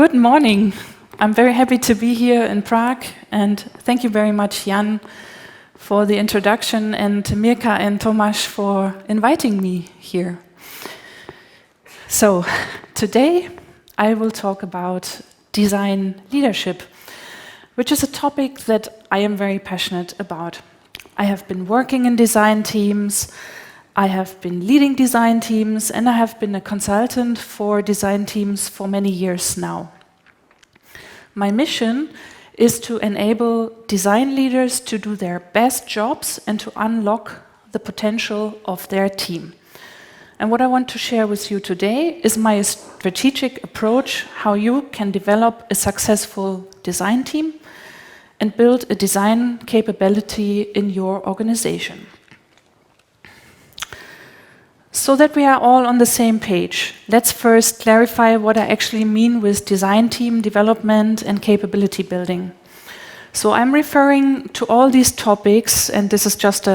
Good morning. I'm very happy to be here in Prague, and thank you very much, Jan, for the introduction, and Mirka and Tomasz for inviting me here. So, today I will talk about design leadership, which is a topic that I am very passionate about. I have been working in design teams, I have been leading design teams, and I have been a consultant for design teams for many years now. My mission is to enable design leaders to do their best jobs and to unlock the potential of their team. And what I want to share with you today is my strategic approach, how you can develop a successful design team and build a design capability in your organization. So that we are all on the same page, let's first clarify what I actually mean with design team development and capability building. So I'm referring to all these topics, and this is just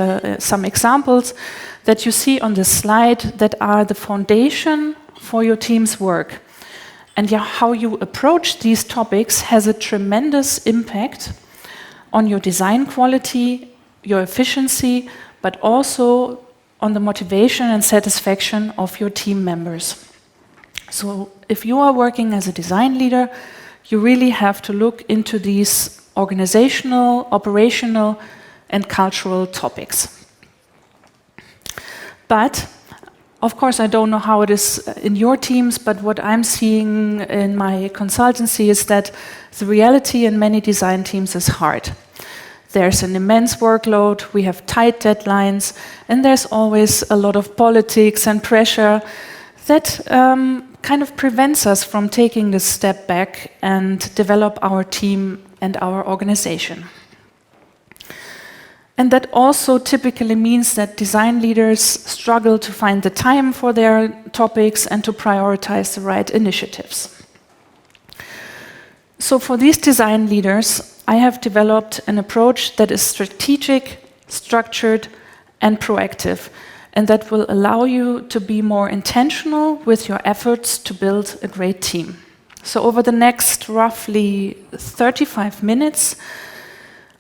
some examples that you see on this slide that are the foundation for your team's work. And how you approach these topics has a tremendous impact on your design quality, your efficiency, but also on the motivation and satisfaction of your team members. So if you are working as a design leader, you really have to look into these organizational, operational, and cultural topics. But, of course, I don't know how it is in your teams, but what I'm seeing in my consultancy is that the reality in many design teams is hard. There's an immense workload, we have tight deadlines, and there's always a lot of politics and pressure that kind of prevents us from taking this step back and develop our team and our organization. And that also typically means that design leaders struggle to find the time for their topics and to prioritize the right initiatives. So for these design leaders, I have developed an approach that is strategic, structured, and proactive, and that will allow you to be more intentional with your efforts to build a great team. So over the next roughly 35 minutes,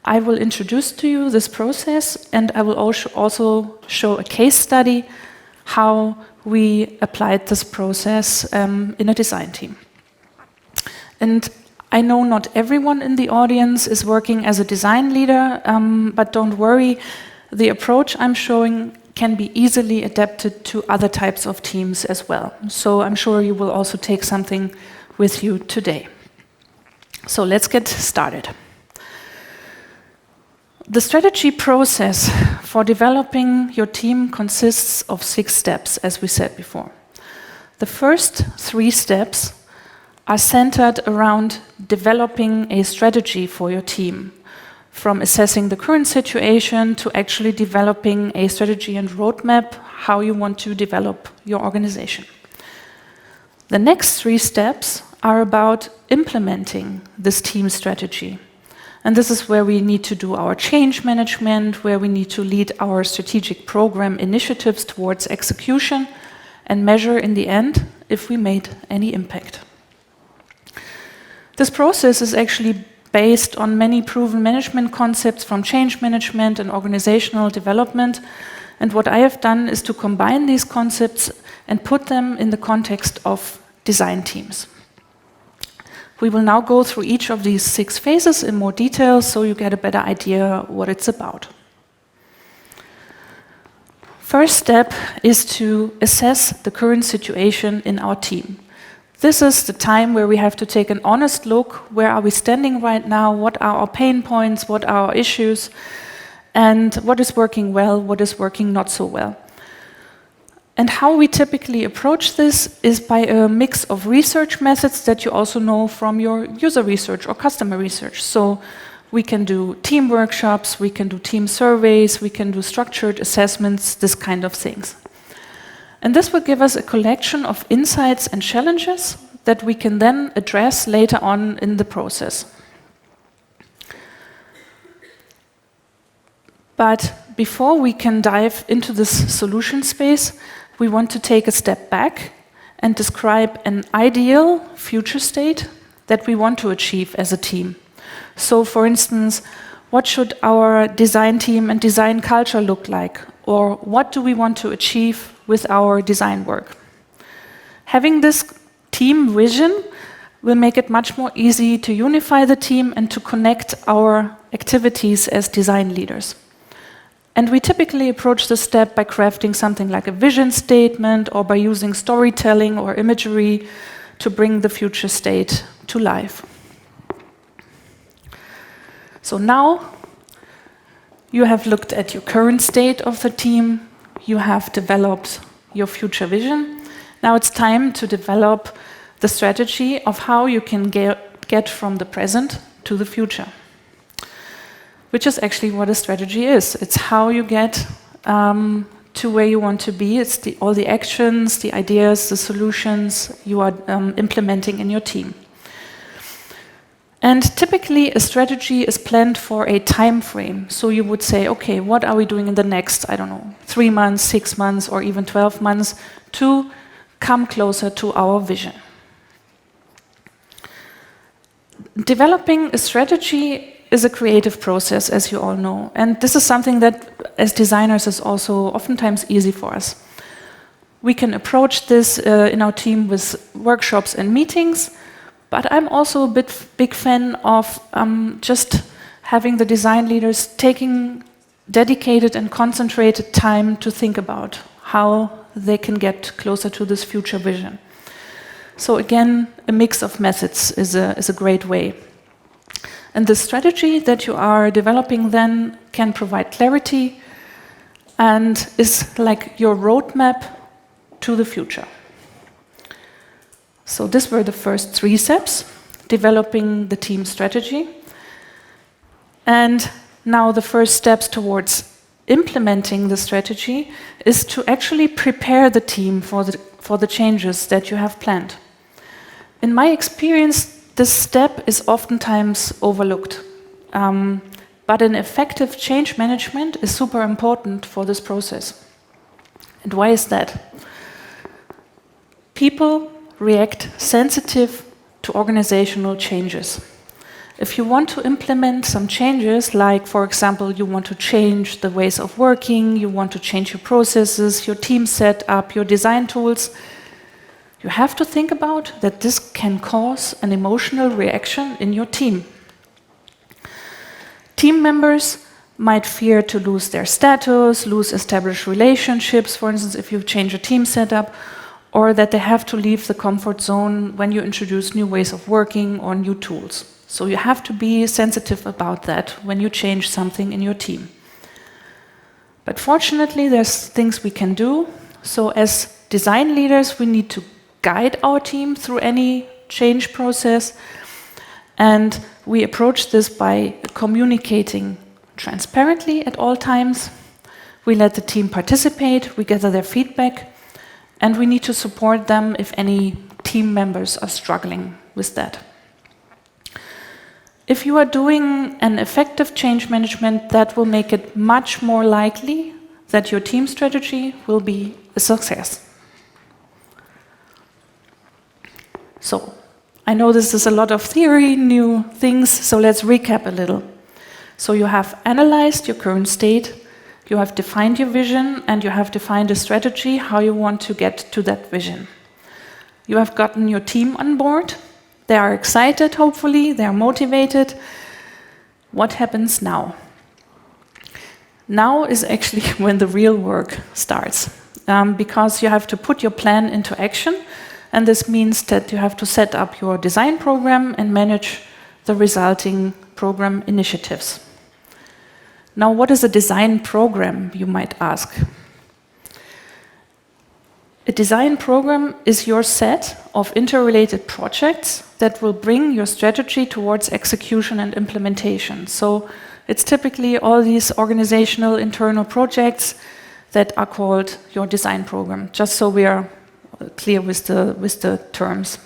I will introduce to you this process, and I will also show a case study how we applied this process in a design team. And I know not everyone in the audience is working as a design leader, but don't worry, the approach I'm showing can be easily adapted to other types of teams as well. So I'm sure you will also take something with you today. So let's get started. The strategy process for developing your team consists of 6 steps, as we said before. The first 3 steps are centered around developing a strategy for your team, from assessing the current situation to actually developing a strategy and roadmap, how you want to develop your organization. The next 3 steps are about implementing this team strategy. And this is where we need to do our change management, where we need to lead our strategic program initiatives towards execution and measure in the end if we made any impact. This process is actually based on many proven management concepts from change management and organizational development. And what I have done is to combine these concepts and put them in the context of design teams. We will now go through each of these 6 phases in more detail so you get a better idea what it's about. First step is to assess the current situation in our team. This is the time where we have to take an honest look. Where are we standing right now? What are our pain points? What are our issues? And what is working well? What is working not so well? And how we typically approach this is by a mix of research methods that you also know from your user research or customer research. So we can do team workshops, we can do team surveys, we can do structured assessments, this kind of things. And this will give us a collection of insights and challenges that we can then address later on in the process. But before we can dive into this solution space, we want to take a step back and describe an ideal future state that we want to achieve as a team. So, for instance, what should our design team and design culture look like? Or what do we want to achieve with our design work? Having this team vision will make it much more easy to unify the team and to connect our activities as design leaders. And we typically approach this step by crafting something like a vision statement or by using storytelling or imagery to bring the future state to life. So now you have looked at your current state of the team, you have developed your future vision. Now it's time to develop the strategy of how you can get from the present to the future, which is actually what a strategy is. It's how you get to where you want to be. It's all the actions, the ideas, the solutions you are implementing in your team. And typically, a strategy is planned for a time frame. So you would say, okay, what are we doing in the next, 3 months, 6 months, or even 12 months to come closer to our vision? Developing a strategy is a creative process, as you all know. And this is something that, as designers, is also oftentimes easy for us. We can approach this in our team with workshops and meetings, but I'm also a big fan of just having the design leaders taking dedicated and concentrated time to think about how they can get closer to this future vision. So again, a mix of methods is a great way. And the strategy that you are developing then can provide clarity and is like your roadmap to the future. So these were the first 3 steps, developing the team strategy. And now the first steps towards implementing the strategy is to actually prepare the team for the changes that you have planned. In my experience, this step is oftentimes overlooked. But an effective change management is super important for this process. And why is that? People react sensitive to organizational changes. If you want to implement some changes, like, for example, you want to change the ways of working, you want to change your processes, your team setup, your design tools, you have to think about that this can cause an emotional reaction in your team. Team members might fear to lose their status, lose established relationships, for instance, if you change a team setup, or that they have to leave the comfort zone when you introduce new ways of working or new tools. So you have to be sensitive about that when you change something in your team. But fortunately, there's things we can do. So as design leaders, we need to guide our team through any change process. And we approach this by communicating transparently at all times. We let the team participate, we gather their feedback, and we need to support them if any team members are struggling with that. If you are doing an effective change management, that will make it much more likely that your team strategy will be a success. So, I know this is a lot of theory, new things, so let's recap a little. So you have analyzed your current state, you have defined your vision, and you have defined a strategy how you want to get to that vision. You have gotten your team on board. They are excited, hopefully, they are motivated. What happens now? Now is actually when the real work starts, because you have to put your plan into action, and this means that you have to set up your design program and manage the resulting program initiatives. Now, what is a design program, you might ask? A design program is your set of interrelated projects that will bring your strategy towards execution and implementation. So it's typically all these organizational internal projects that are called your design program, just so we are clear with the terms.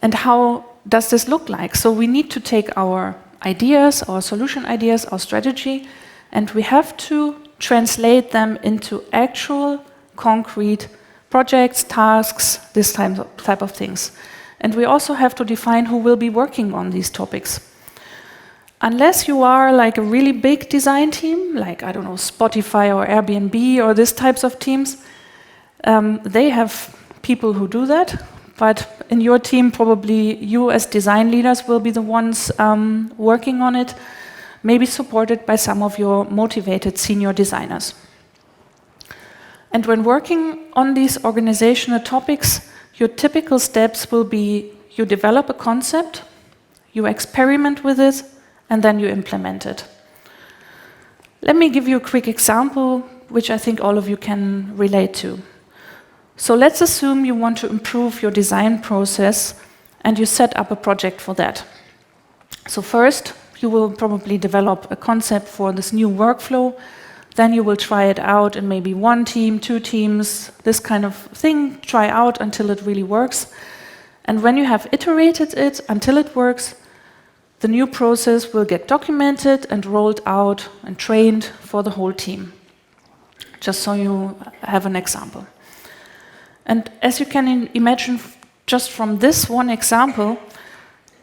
And how does this look like? So we need to take our ideas, our solution ideas, our strategy, and we have to translate them into actual concrete projects, tasks, this type of things. And we also have to define who will be working on these topics. Unless you are like a really big design team, like, I don't know, Spotify or Airbnb or these types of teams, they have people who do that. But in your team, probably you as design leaders will be the ones working on it, maybe supported by some of your motivated senior designers. And when working on these organizational topics, your typical steps will be you develop a concept, you experiment with it, and then you implement it. Let me give you a quick example, which I think all of you can relate to. So let's assume you want to improve your design process and you set up a project for that. So first, you will probably develop a concept for this new workflow. Then you will try it out in maybe 1 team, 2 teams, this kind of thing, try out until it really works. And when you have iterated it until it works, the new process will get documented and rolled out and trained for the whole team. Just so you have an example. And as you can imagine, just from this one example,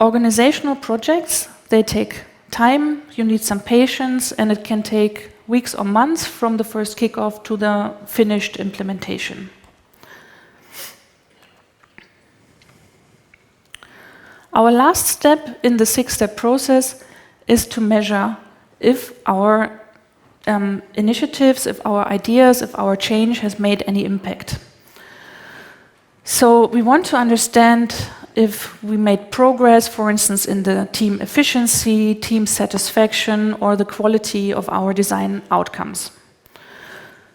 organizational projects, they take time, you need some patience, and it can take weeks or months from the first kickoff to the finished implementation. Our last step in the 6-step process is to measure if our initiatives, if our ideas, if our change has made any impact. So we want to understand if we made progress, for instance, in the team efficiency, team satisfaction, or the quality of our design outcomes.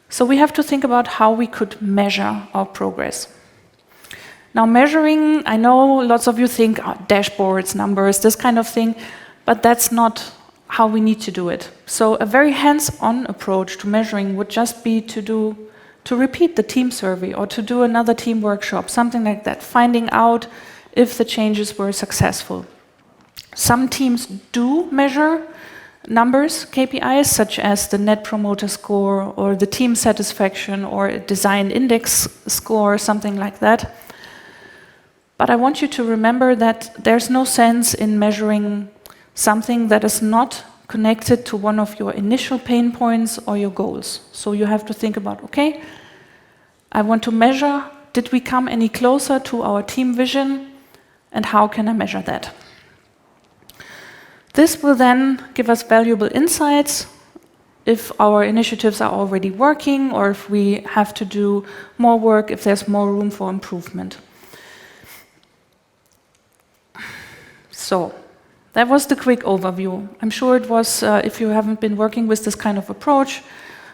So we have to think about how we could measure our progress. Now, measuring, I know lots of you think dashboards, numbers, this kind of thing, but that's not how we need to do it. So a very hands-on approach to measuring would just be to repeat the team survey or to do another team workshop, something like that, finding out if the changes were successful. Some teams do measure numbers, KPIs, such as the Net Promoter Score or the team satisfaction or a design index score, something like that. But I want you to remember that there's no sense in measuring something that is not connected to one of your initial pain points or your goals. So you have to think about, okay, I want to measure, did we come any closer to our team vision, and how can I measure that? This will then give us valuable insights if our initiatives are already working or if we have to do more work, if there's more room for improvement. So, that was the quick overview. I'm sure it was, if you haven't been working with this kind of approach,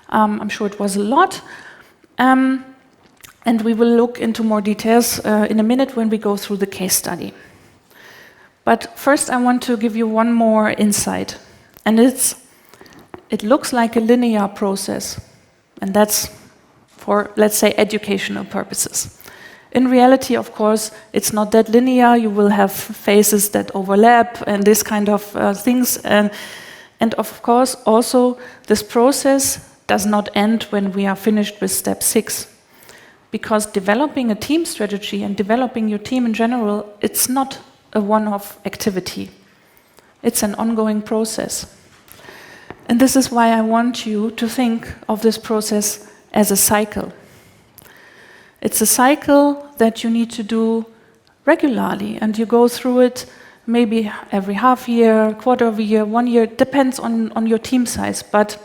I'm sure it was a lot. And we will look into more details in a minute when we go through the case study. But first I want to give you one more insight. And it looks like a linear process. And that's for, let's say, educational purposes. In reality, of course, it's not that linear. You will have phases that overlap and this kind of things. And of course, also, this process does not end when we are finished with step 6. Because developing a team strategy and developing your team in general, it's not a one-off activity. It's an ongoing process. And this is why I want you to think of this process as a cycle. It's a cycle that you need to do regularly, and you go through it maybe every half year, quarter of a year, 1 year, depends on your team size. But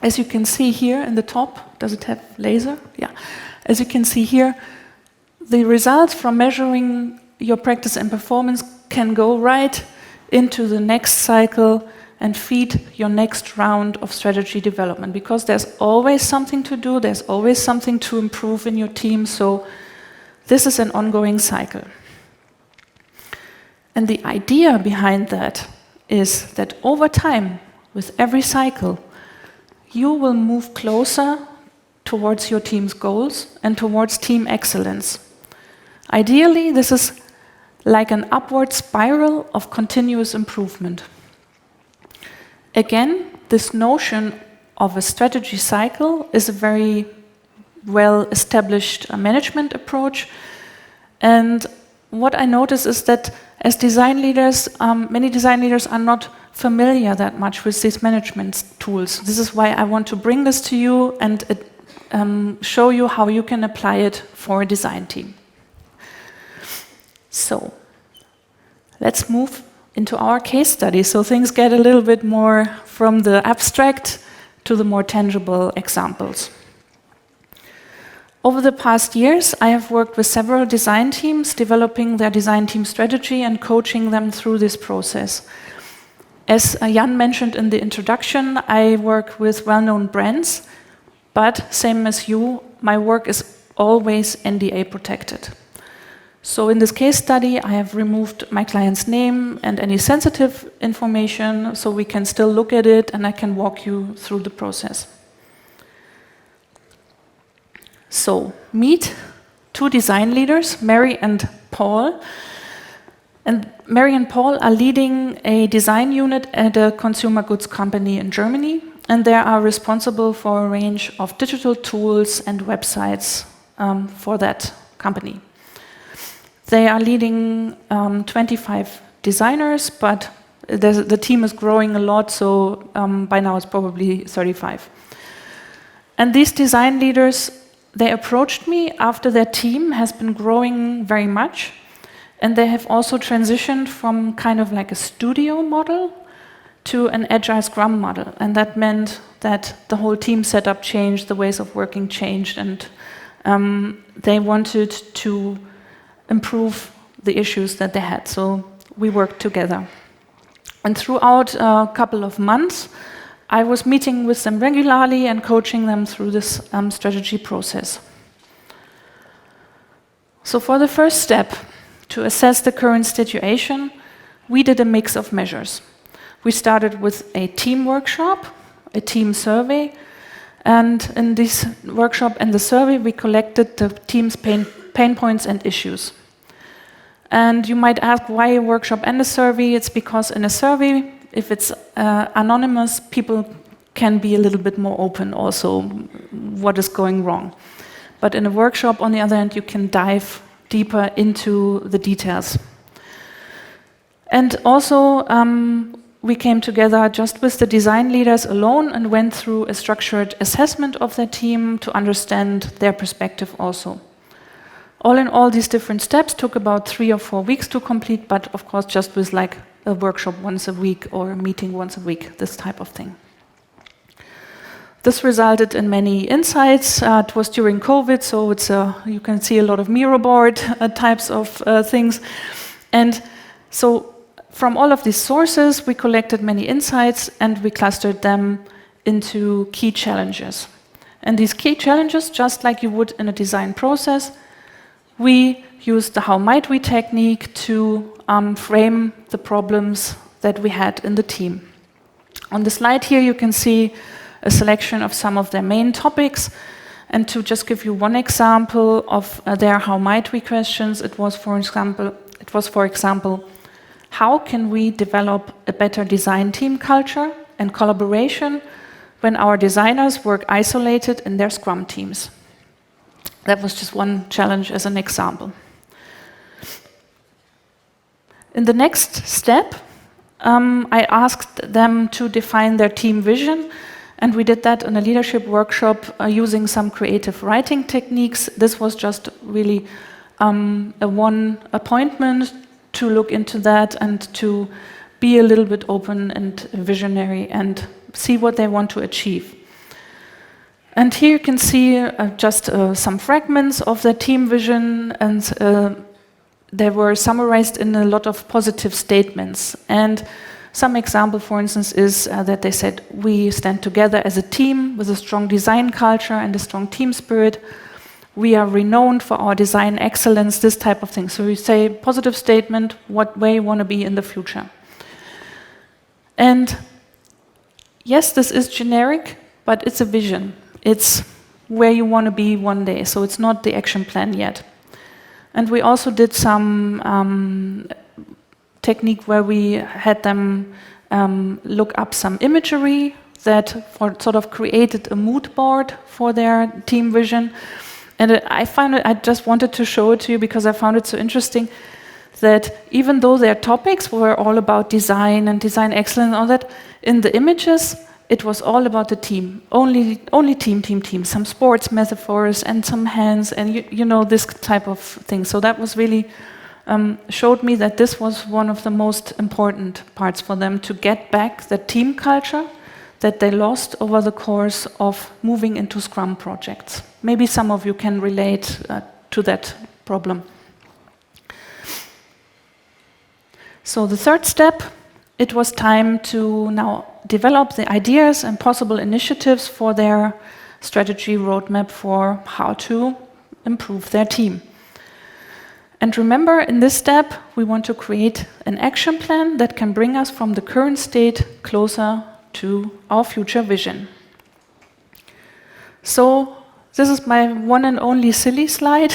as you can see here in the top, does it have laser? Yeah. As you can see here, the results from measuring your practice and performance can go right into the next cycle and feed your next round of strategy development, because there's always something to do, there's always something to improve in your team, so this is an ongoing cycle. And the idea behind that is that over time, with every cycle, you will move closer towards your team's goals and towards team excellence. Ideally, this is like an upward spiral of continuous improvement. Again, this notion of a strategy cycle is a very well-established management approach, and what I notice is that as design leaders, many design leaders are not familiar that much with these management tools. This is why I want to bring this to you and show you how you can apply it for a design team. So, let's move into our case study, so things get a little bit more from the abstract to the more tangible examples. Over the past years, I have worked with several design teams, developing their design team strategy and coaching them through this process. As Jan mentioned in the introduction, I work with well-known brands, but same as you, my work is always NDA protected. So in this case study, I have removed my client's name and any sensitive information, so we can still look at it and I can walk you through the process. So, meet two design leaders, Mary and Paul. And Mary and Paul are leading a design unit at a consumer goods company in Germany, and they are responsible for a range of digital tools and websites for that company. They are leading 25 designers, but the team is growing a lot, so by now it's probably 35. And these design leaders, they approached me after their team has been growing very much, and they have also transitioned from kind of like a studio model to an agile scrum model. And that meant that the whole team setup changed, the ways of working changed, and they wanted to improve the issues that they had. So we worked together. And throughout a couple of months, I was meeting with them regularly and coaching them through this strategy process. So for the first step, to assess the current situation, we did a mix of measures. We started with a team workshop, a team survey, and in this workshop and the survey, we collected the team's pain points and issues. And you might ask, why a workshop and a survey? It's because in a survey, if it's anonymous, people can be a little bit more open also what is going wrong. But in a workshop, on the other hand, you can dive deeper into the details. And also, we came together just with the design leaders alone and went through a structured assessment of their team to understand their perspective also. All in all, these different steps took about 3 or 4 weeks to complete, but of course just with like a workshop once a week or a meeting once a week, this type of thing. This resulted in many insights. It was during COVID, so it's you can see a lot of Miro board types of things. And so from all of these sources, we collected many insights and we clustered them into key challenges. And these key challenges, just like you would in a design process, we used the how might we technique to frame the problems that we had in the team. On the slide here, you can see a selection of some of their main topics. And to just give you one example of their how might we questions, it was, for example, how can we develop a better design team culture and collaboration when our designers work isolated in their Scrum teams? That was just one challenge as an example. In the next step, I asked them to define their team vision, and we did that in a leadership workshop using some creative writing techniques. This was just really a one appointment to look into that and to be a little bit open and visionary and see what they want to achieve. And here you can see just some fragments of the team vision, and they were summarized in a lot of positive statements. And some example, for instance, is that they said, we stand together as a team with a strong design culture and a strong team spirit. We are renowned for our design excellence, this type of thing. So we say positive statement, what way you want to be in the future. And yes, this is generic, but it's a vision. It's where you want to be one day, so it's not the action plan yet. And we also did some technique where we had them look up some imagery that sort of created a mood board for their team vision. And I just wanted to show it to you because I found it so interesting. that even though their topics were all about design and design excellence and all that, in the images, it was all about the team. Only team. Some sports metaphors and some hands and you know, this type of thing. So that was really showed me that this was one of the most important parts for them to get back the team culture that they lost over the course of moving into Scrum projects. Maybe some of you can relate to that problem. So the third step, it was time to now develop the ideas and possible initiatives for their strategy roadmap for how to improve their team. And remember, in this step, we want to create an action plan that can bring us from the current state closer to our future vision. So this is my one and only silly slide.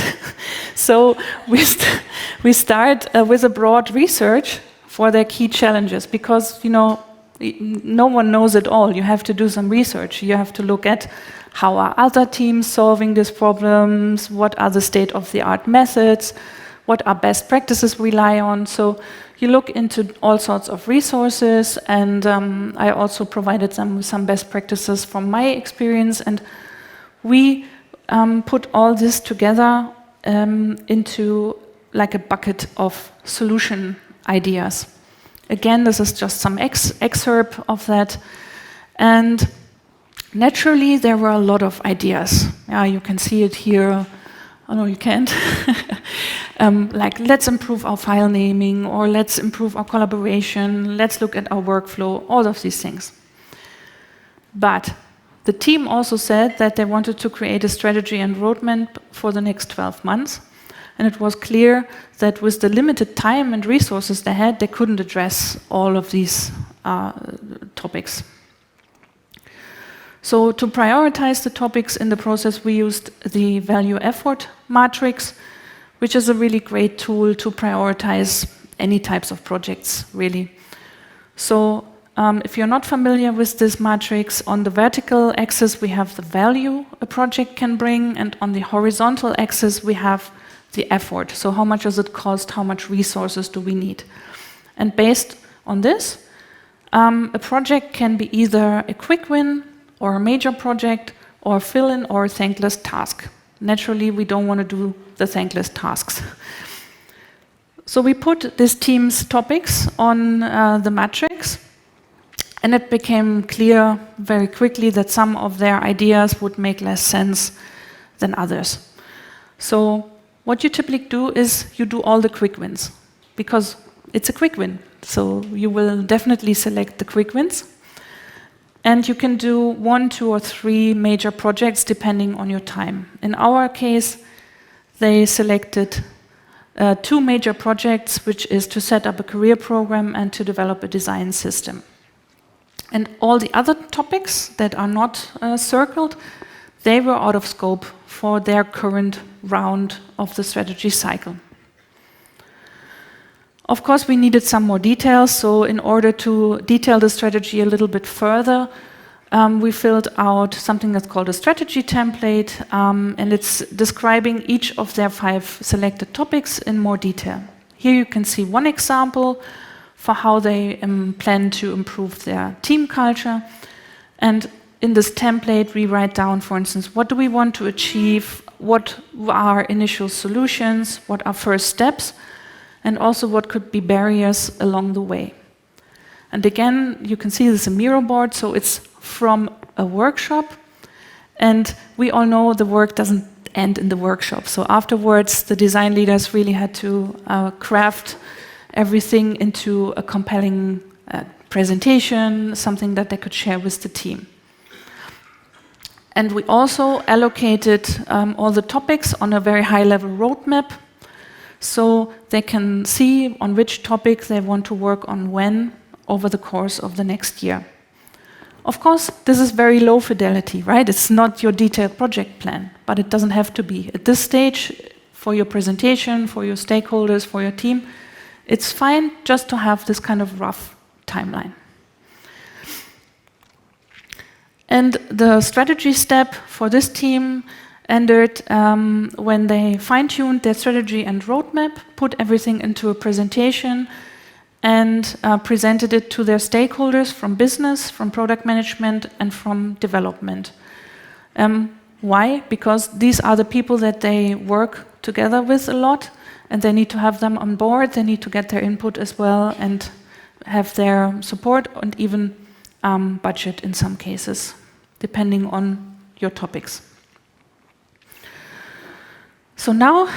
So we start with a broad research for their key challenges, because you know no one knows it all. You have to do some research. You have to look at how are other teams solving these problems, what are the state-of-the-art methods, what are best practices rely on. So you look into all sorts of resources, and I also provided them with some best practices from my experience, and we put all this together into like a bucket of solution ideas. Again, this is just some excerpt of that, and naturally there were a lot of ideas. Yeah, you can see it here. Oh no, you can't. Like, let's improve our file naming, or let's improve our collaboration, let's look at our workflow, all of these things. But the team also said that they wanted to create a strategy and roadmap for the next 12 months. And it was clear that with the limited time and resources they had, they couldn't address all of these topics. So to prioritize the topics in the process, we used the value effort matrix, which is a really great tool to prioritize any types of projects, really. So if you're not familiar with this matrix, on the vertical axis we have the value a project can bring, and on the horizontal axis we have the effort. So how much does it cost, how much resources do we need? And based on this, a project can be either a quick win, or a major project, or fill-in or a thankless task. Naturally, we don't want to do the thankless tasks. So we put these team's topics on the matrix, and it became clear very quickly that some of their ideas would make less sense than others. So what you typically do is you do all the quick wins, because it's a quick win. So you will definitely select the quick wins. And you can do 1, 2, or 3 major projects depending on your time. In our case, they selected 2 major projects, which is to set up a career program and to develop a design system. And all the other topics that are not circled, they were out of scope for their current round of the strategy cycle. Of course, we needed some more details, so in order to detail the strategy a little bit further, we filled out something that's called a strategy template, and it's describing each of their 5 selected topics in more detail. Here you can see one example for how they plan to improve their team culture. And in this template, we write down, for instance, what do we want to achieve, what are initial solutions, what are first steps, and also what could be barriers along the way. And again, you can see this is a Miro board, so it's from a workshop, and we all know the work doesn't end in the workshop. So afterwards, the design leaders really had to craft everything into a compelling presentation, something that they could share with the team. And we also allocated all the topics on a very high-level roadmap, so they can see on which topic they want to work on when over the course of the next year. Of course, this is very low fidelity, right? It's not your detailed project plan, but it doesn't have to be. At this stage, for your presentation, for your stakeholders, for your team, it's fine just to have this kind of rough timeline. And the strategy step for this team ended when they fine-tuned their strategy and roadmap, put everything into a presentation, and presented it to their stakeholders from business, from product management, and from development. Why? Because these are the people that they work together with a lot, and they need to have them on board, they need to get their input as well, and have their support, and even budget in some cases, depending on your topics. So now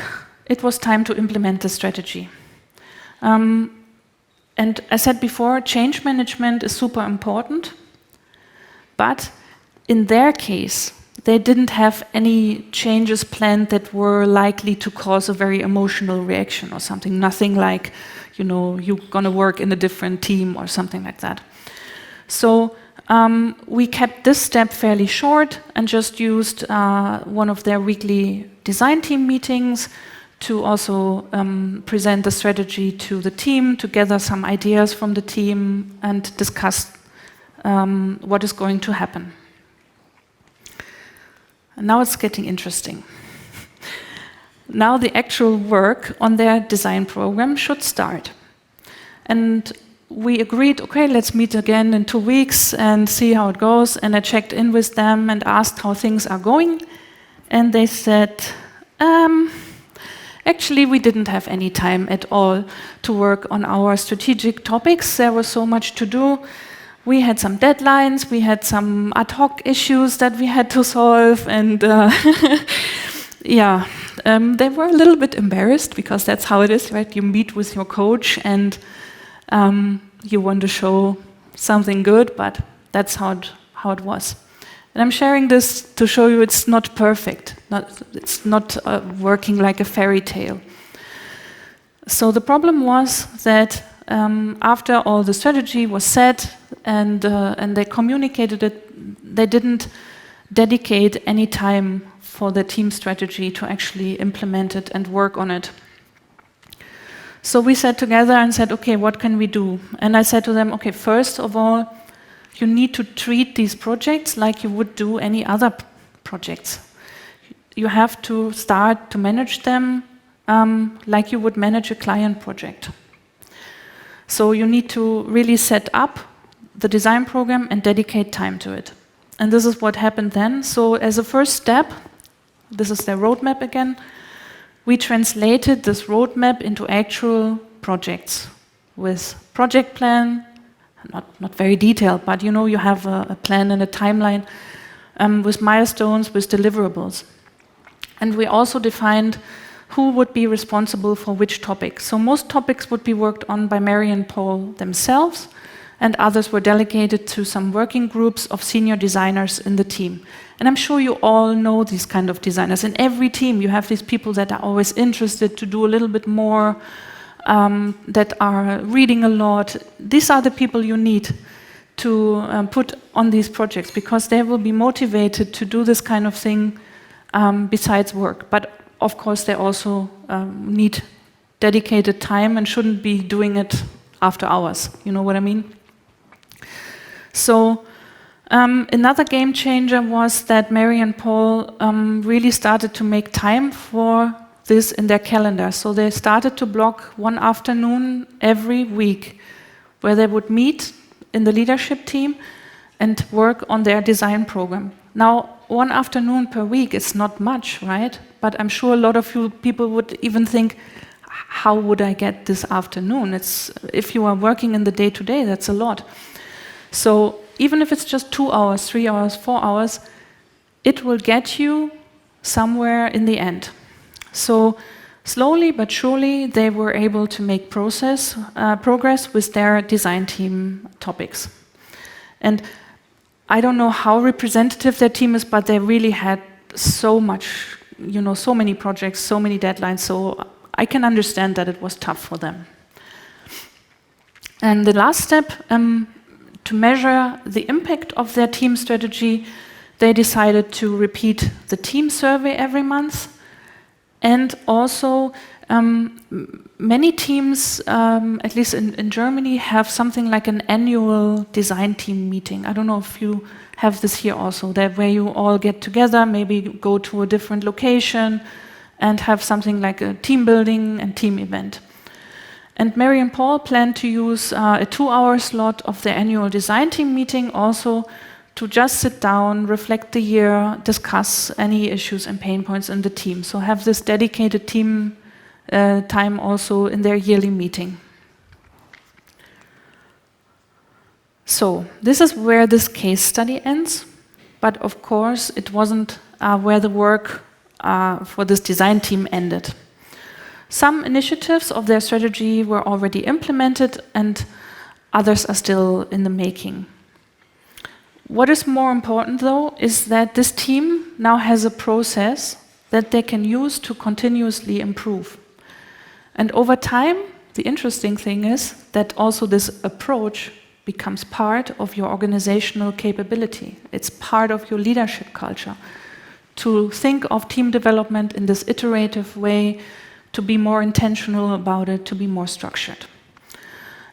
it was time to implement the strategy. And as I said before, change management is super important, but in their case, they didn't have any changes planned that were likely to cause a very emotional reaction or something. Nothing like, you're gonna work in a different team or something like that. So we kept this step fairly short and just used one of their weekly design team meetings to also present the strategy to the team, to gather some ideas from the team and discuss what is going to happen. And now it's getting interesting. Now the actual work on their design program should start. And we agreed, okay, let's meet again in 2 weeks and see how it goes. And I checked in with them and asked how things are going. And they said, actually, we didn't have any time at all to work on our strategic topics. There was so much to do. We had some deadlines, we had some ad hoc issues that we had to solve, and they were a little bit embarrassed because that's how it is, right? You meet with your coach and you want to show something good, but that's how it was. And I'm sharing this to show you it's not perfect. It's not working like a fairy tale. So the problem was that after all the strategy was set and they communicated it, they didn't dedicate any time for the team strategy to actually implement it and work on it. So we sat together and said, okay, what can we do? And I said to them, okay, first of all, you need to treat these projects like you would do any other projects. You have to start to manage them like you would manage a client project. So you need to really set up the design program and dedicate time to it. And this is what happened then. So as a first step, this is their roadmap again, we translated this roadmap into actual projects with project plan, not very detailed, but you have a plan and a timeline with milestones, with deliverables. And we also defined who would be responsible for which topic. So most topics would be worked on by Mary and Paul themselves, and others were delegated to some working groups of senior designers in the team. And I'm sure you all know these kind of designers. In every team, you have these people that are always interested to do a little bit more, that are reading a lot. These are the people you need to put on these projects, because they will be motivated to do this kind of thing besides work. But of course, they also need dedicated time and shouldn't be doing it after hours. You know what I mean? So another game changer was that Mary and Paul really started to make time for this in their calendar. So they started to block one afternoon every week where they would meet in the leadership team and work on their design program. Now, one afternoon per week is not much, right? But I'm sure a lot of you people would even think, how would I get this afternoon? If you are working in the day-to-day, that's a lot. So even if it's just 2 hours, 3 hours, 4 hours, it will get you somewhere in the end. So slowly but surely, they were able to make progress with their design team topics. And I don't know how representative their team is, but they really had so much, so many projects, so many deadlines, so I can understand that it was tough for them. And the last step, to measure the impact of their team strategy, they decided to repeat the team survey every month, and also Many teams, at least in Germany, have something like an annual design team meeting. I don't know if you have this here also, that where you all get together, maybe go to a different location and have something like a team building and team event. And Mary and Paul plan to use a 2-hour slot of their annual design team meeting also to just sit down, reflect the year, discuss any issues and pain points in the team. So have this dedicated team time also in their yearly meeting. So this is where this case study ends, but of course it wasn't where the work for this design team ended. Some initiatives of their strategy were already implemented and others are still in the making. What is more important though is that this team now has a process that they can use to continuously improve. And over time, the interesting thing is that also this approach becomes part of your organizational capability. It's part of your leadership culture. To think of team development in this iterative way, to be more intentional about it, to be more structured.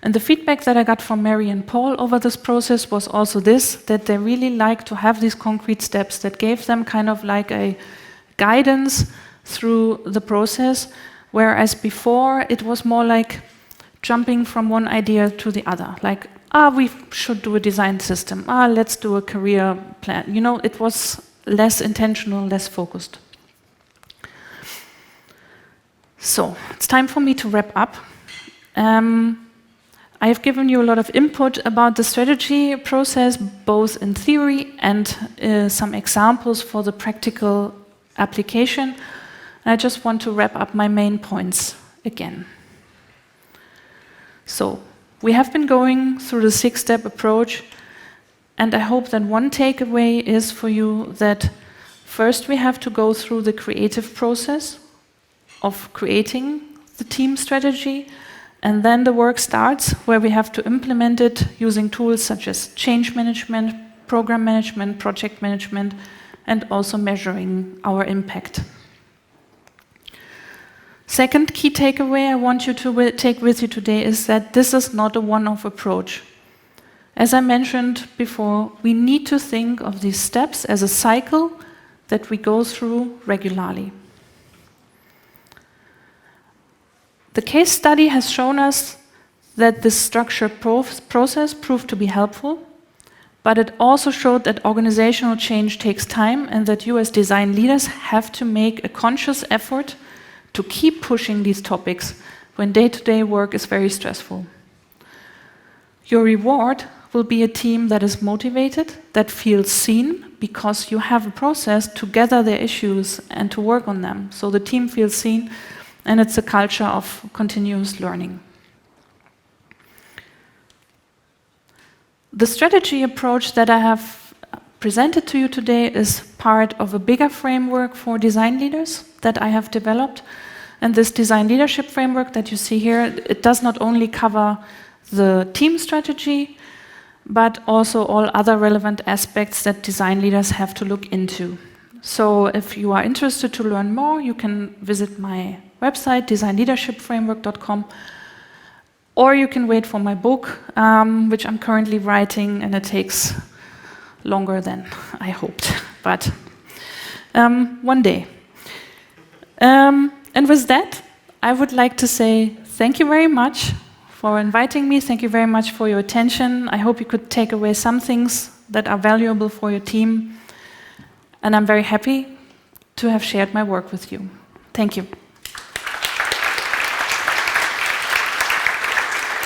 And the feedback that I got from Mary and Paul over this process was also this, that they really like to have these concrete steps that gave them kind of like a guidance through the process, whereas before it was more like jumping from one idea to the other, like, we should do a design system, let's do a career plan. You know, it was less intentional, less focused. So, it's time for me to wrap up. I have given you a lot of input about the strategy process, both in theory and some examples for the practical application. I just want to wrap up my main points again. So, we have been going through the 6-step approach, and I hope that one takeaway is for you that first we have to go through the creative process of creating the team strategy, and then the work starts where we have to implement it using tools such as change management, program management, project management, and also measuring our impact. Second key takeaway I want you to take with you today is that this is not a one-off approach. As I mentioned before, we need to think of these steps as a cycle that we go through regularly. The case study has shown us that this structured process proved to be helpful, but it also showed that organizational change takes time and that you as design leaders have to make a conscious effort to keep pushing these topics when day-to-day work is very stressful. Your reward will be a team that is motivated, that feels seen, because you have a process to gather their issues and to work on them. So the team feels seen, and it's a culture of continuous learning. The strategy approach that I have presented to you today is part of a bigger framework for design leaders that I have developed. And this design leadership framework that you see here, it does not only cover the team strategy, but also all other relevant aspects that design leaders have to look into. So if you are interested to learn more, you can visit my website, designleadershipframework.com, or you can wait for my book, which I'm currently writing, and it takes longer than I hoped, but one day. And with that, I would like to say thank you very much for inviting me. Thank you very much for your attention. I hope you could take away some things that are valuable for your team. And I'm very happy to have shared my work with you. Thank you.